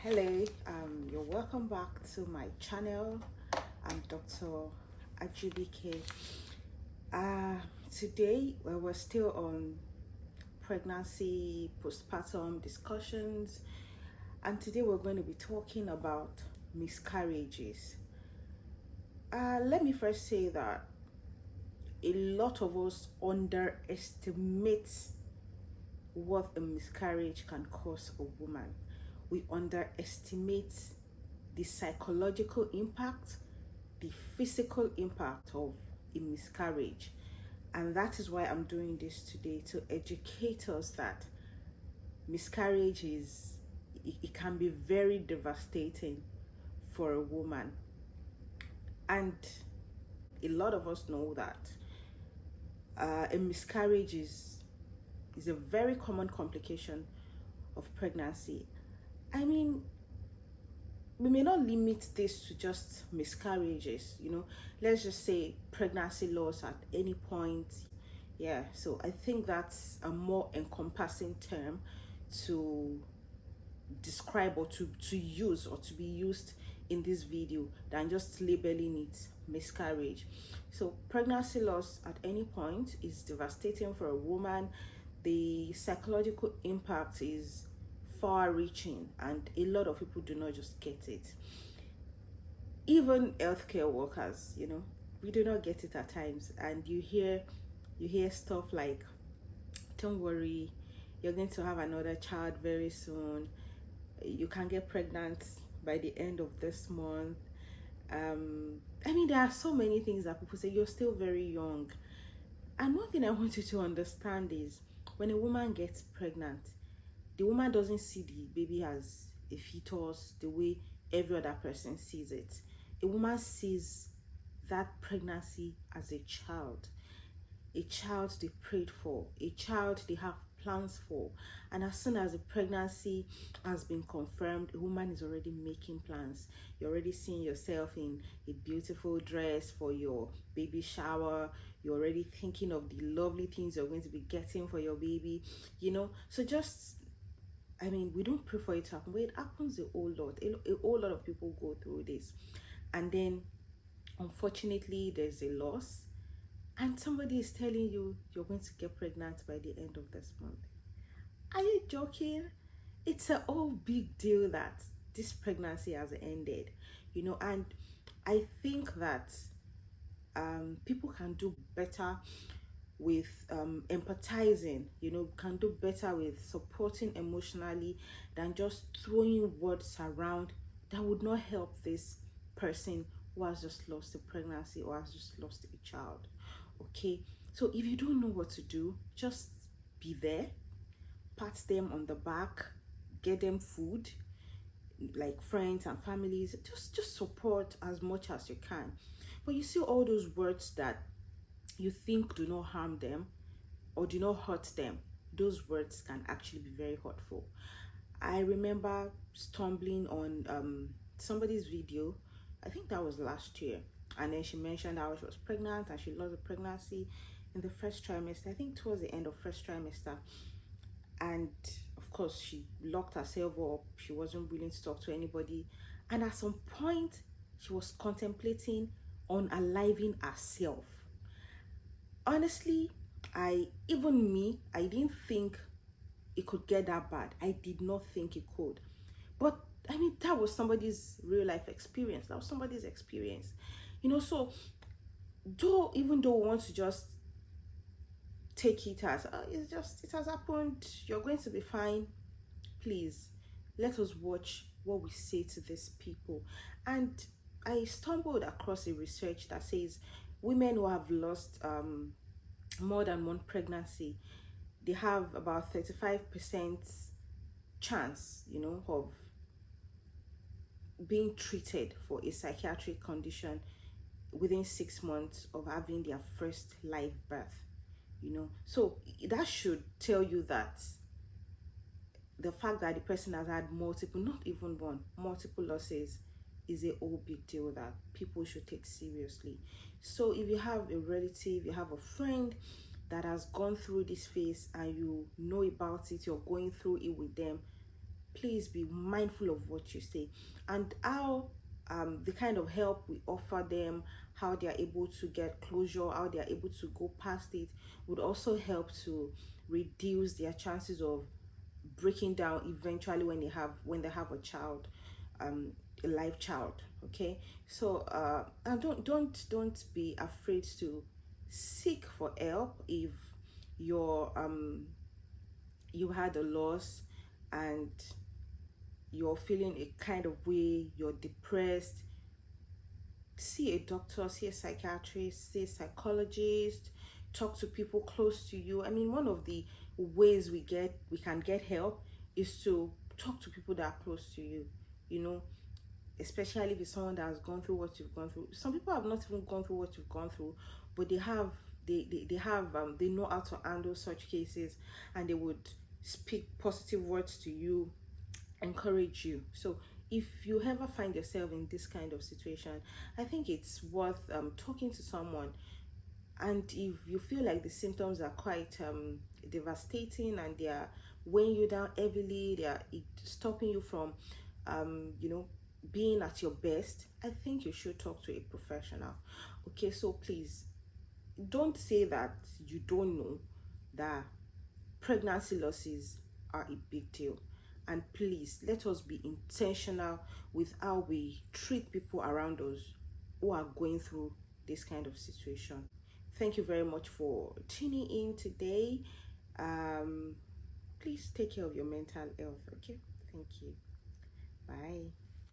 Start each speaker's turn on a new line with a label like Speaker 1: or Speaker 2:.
Speaker 1: Hello, you're welcome back to my channel. I'm Dr. Ajibike. Today we're still on pregnancy postpartum discussions, and today we're going to be talking about miscarriages. Let me first say that a lot of us underestimate what a miscarriage can cause a woman. We underestimate the psychological impact, the physical impact of a miscarriage. And that is why I'm doing this today, to educate us that miscarriage it can be very devastating for a woman. And a lot of us know that a miscarriage is a very common complication of pregnancy. I mean, we may not limit this to just miscarriages, let's just say pregnancy loss at any point. Yeah, so I think that's a more encompassing term to describe or to use or to be used in this video than just labeling it miscarriage. So pregnancy loss at any point is devastating for a woman. The psychological impact is far reaching, and a lot of people do not just get it. Even healthcare workers, we do not get it at times, and you hear stuff like, don't worry, you're going to have another child very soon, you can get pregnant by the end of this month. I mean, there are so many things that people say. You're still very young. And one thing I want you to understand is, when a woman gets pregnant, the woman doesn't see the baby as a fetus the way every other person sees it. A woman sees that pregnancy as a child they prayed for, a child they have plans for. And as soon as the pregnancy has been confirmed, a woman is already making plans. You're already seeing yourself in a beautiful dress for your baby shower. You're already thinking of the lovely things you're going to be getting for your baby, so just, I mean, we don't pray for it to happen, but it happens a whole lot. A whole lot of people go through this. And then, unfortunately, there's a loss. And somebody is telling you you're going to get pregnant by the end of this month. Are you joking? It's a whole big deal that this pregnancy has ended, and I think that people can do better with empathizing, can do better with supporting emotionally than just throwing words around that would not help this person who has just lost a pregnancy or has just lost a child. Okay, so if you don't know what to do, just be there, pat them on the back, get them food, like friends and families, just support as much as you can. But you see, all those words that you think do not harm them or do not hurt them, those words can actually be very hurtful. I remember stumbling on somebody's video, I think that was last year, and then she mentioned how she was pregnant and she lost the pregnancy in the first trimester, I think towards the end of first trimester. And of course, she locked herself up. She wasn't willing to talk to anybody. And at some point, she was contemplating on unaliving herself. Honestly, I didn't think it could get that bad. I did not think it could. But I mean, that was somebody's real life experience. That was somebody's experience. So even though we want to just take it as it has happened, you're going to be fine, please let us watch what we say to these people. And I stumbled across a research that says women who have lost more than one pregnancy, they have about 35% chance, of being treated for a psychiatric condition within 6 months of having their first live birth. So that should tell you that the fact that the person has had multiple, not even one, multiple losses is a whole big deal that people should take seriously. So if you have a relative, you have a friend that has gone through this phase and you know about it, you're going through it with them, please be mindful of what you say, and how the kind of help we offer them, how they are able to get closure, how they are able to go past it, would also help to reduce their chances of breaking down eventually when they have a child, um a live child. Okay, so and don't be afraid to seek for help if you're you had a loss and you're feeling a kind of way, you're depressed. See a doctor, see a psychiatrist, see a psychologist, talk to people close to you. I mean, one of the ways we can get help is to talk to people that are close to you, you know, especially if it's someone that has gone through what you've gone through. Some people have not even gone through what you've gone through, but they know how to handle such cases, and they would speak positive words to you, encourage you. So if you ever find yourself in this kind of situation, I think it's worth talking to someone. And if you feel like the symptoms are quite devastating and they are weighing you down heavily, they are stopping you from being at your best, I think you should talk to a professional. Okay, so please don't say that you don't know that pregnancy losses are a big deal. And please let us be intentional with how we treat people around us who are going through this kind of situation. Thank you very much for tuning in today. Please take care of your mental health. Okay, thank you. Bye.